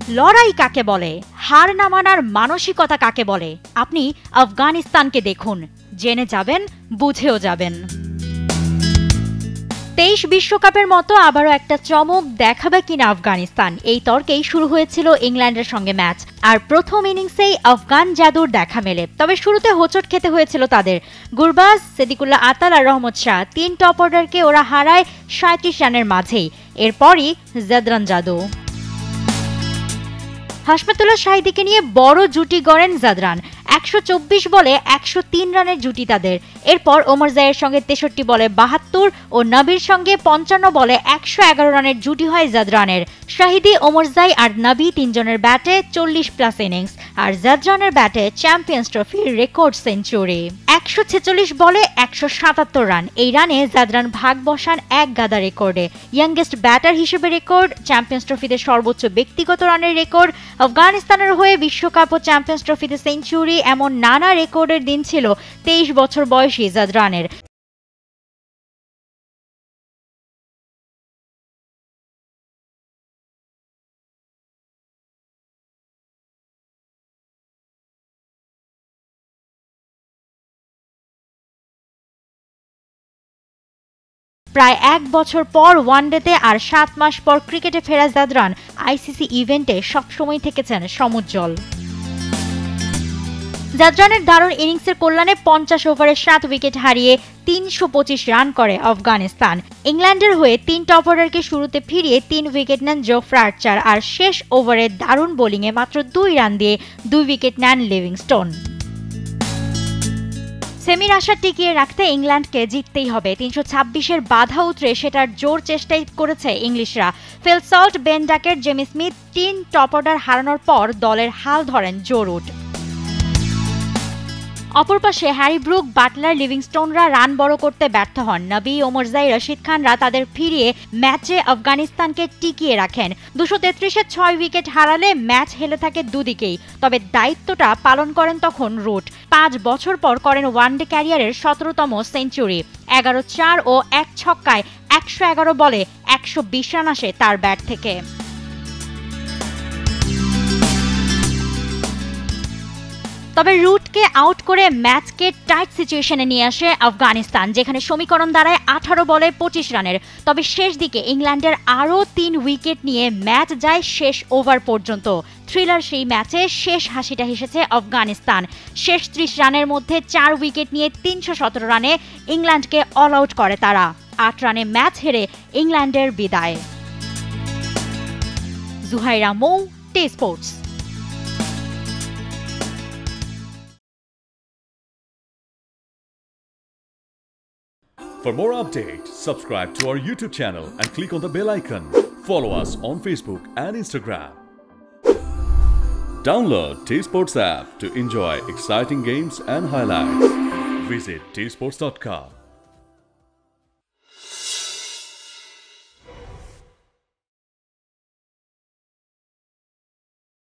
লড়াই কাকে বলে, হার না মানার মানসিকতা কাকে বলে, আপনি আফগানিস্তানকে দেখুন, জেনে যাবেন, বুঝেও যাবেন। 23 বিশ্বকাপের মতো আবারও একটা চমক দেখাবে কিনা আফগানিস্তান, এই তর্কেই শুরু হয়েছিল ইংল্যান্ডের সঙ্গে ম্যাচ। আর প্রথম ইনিংসেই আফগান জাদুর দেখা মেলে, তবে শুরুতে হোঁচট খেতে হয়েছিল তাদের। গুরবাজ, সিদ্দিকুল্লাহ আতাল আর রহমত শাহ, 3 টপ অর্ডারকে ওরা হারায় 37 রানের মাঝেই। এরপরই জাদরান জাদু। হাশমাতুল্লাহ শাহিদীকে নিয়ে বড় জুটি গড়েন জাদরান। 124 বলে 103 রানের জুটি তাদের। এরপর ওমরজাইয়ের সঙ্গে 63 বলে 72 ও নবীর সঙ্গে 55 বলে 111 রানের জুটি হয় জাদরানের। শাহিদী, ওমরজাই আর নবী তিনজনের ব্যাটে 40+ ইনিংস, আর জাদরানের ব্যাটে চ্যাম্পিয়ন্স ট্রফির রেকর্ড সেঞ্চুরি। 146 বলে 177 রান। এই রানে জাদরান ভাগ বসান এক গাদা রেকর্ডে। ইয়াংগেস্ট ব্যাটার হিসেবে রেকর্ড, চ্যাম্পিয়ন্স ট্রফিতে সর্বোচ্চ ব্যক্তিগত রানের রেকর্ড, আফগানিস্তানের হয়ে বিশ্বকাপ ও চ্যাম্পিয়ন্স ট্রফিতে সেঞ্চুরি, এমন নানা রেকর্ডের দিন ছিল 23 বছর বয়সী জাদরানের। প্রায় 1 বছর পর ওয়ানডেতে আর 7 মাস পর ক্রিকেটে ফেরা জাদরান আইসিসি ইভেন্টে সবসময় থেকেছেন সমুজ্জ্বল। জাদরানের দারুণ ইনিংসের কল্যাণে 50 ওভারে 7 উইকেট হারিয়ে 325 রান করে আফগানিস্তান। ইংল্যান্ডের হয়ে 3 টপ অর্ডারকে শুরুতে ফিরিয়ে 3 উইকেট নেন জোফ্রা আর্চার, আর শেষ ওভারে দারুণ বোলিংয়ে মাত্র 2 রান দিয়ে 2 উইকেট নেন লিভিংস্টোন। সেমির আশা টিকিয়ে রাখতে ইংল্যান্ডকে জিততেই হবে। 326-এর বাধা উতরে সেটার জোর চেষ্টাই করেছে ইংলিশরা। Phil Salt, Ben Duckett, Jamie Smith 3 top order হারানোর পর দলের হাল ধরেন জো রুট। অপর পাশে হ্যারি ব্রুক, বাটলার, লিভিংস্টোনরা রান বড় করতে ব্যর্থ হন। নবী, ওমরজাই, রশিদ খানরা তাদের ফিরিয়ে ম্যাচে আফগানিস্তানকে টিকিয়ে রাখেন। 233-এ 6 উইকেট হারালে ম্যাচ হেলে থাকে দুদিকেই। তবে দায়িত্বটা পালন করেন তখন রুট। 5 বছর পর করেন ওয়ানডে ক্যারিয়ারের 17তম সেঞ্চুরি। 11-4 ও 1 ছক্কায় 111 বলে 120 রান আসে তার ব্যাট থেকে। তবে রুটকে আউট করে ম্যাচকে টাইট সিচুয়েশনে নিয়ে আসে আফগানিস্তান, যেখানে সমীকরণ দাঁড়ায় 18 বলে 25 রানের। তবে শেষ দিকে ইংল্যান্ডের আরও 3 উইকেট নিয়ে ম্যাচ যায় শেষ ওভার পর্যন্ত। থ্রিলার সেই ম্যাচে শেষ হাসিটা হেসেছে আফগানিস্তান। শেষ 30 রানের মধ্যে 4 উইকেট নিয়ে 317 রানে ইংল্যান্ডকে অল আউট করে তারা। 8 রানে ম্যাচ হেরে ইংল্যান্ডের বিদায়। জুহাইরা মৌ, T Sports. For more updates, subscribe to our YouTube channel and click on the bell icon. Follow us on Facebook and Instagram. Download T Sports app to enjoy exciting games and highlights. Visit tsports.com.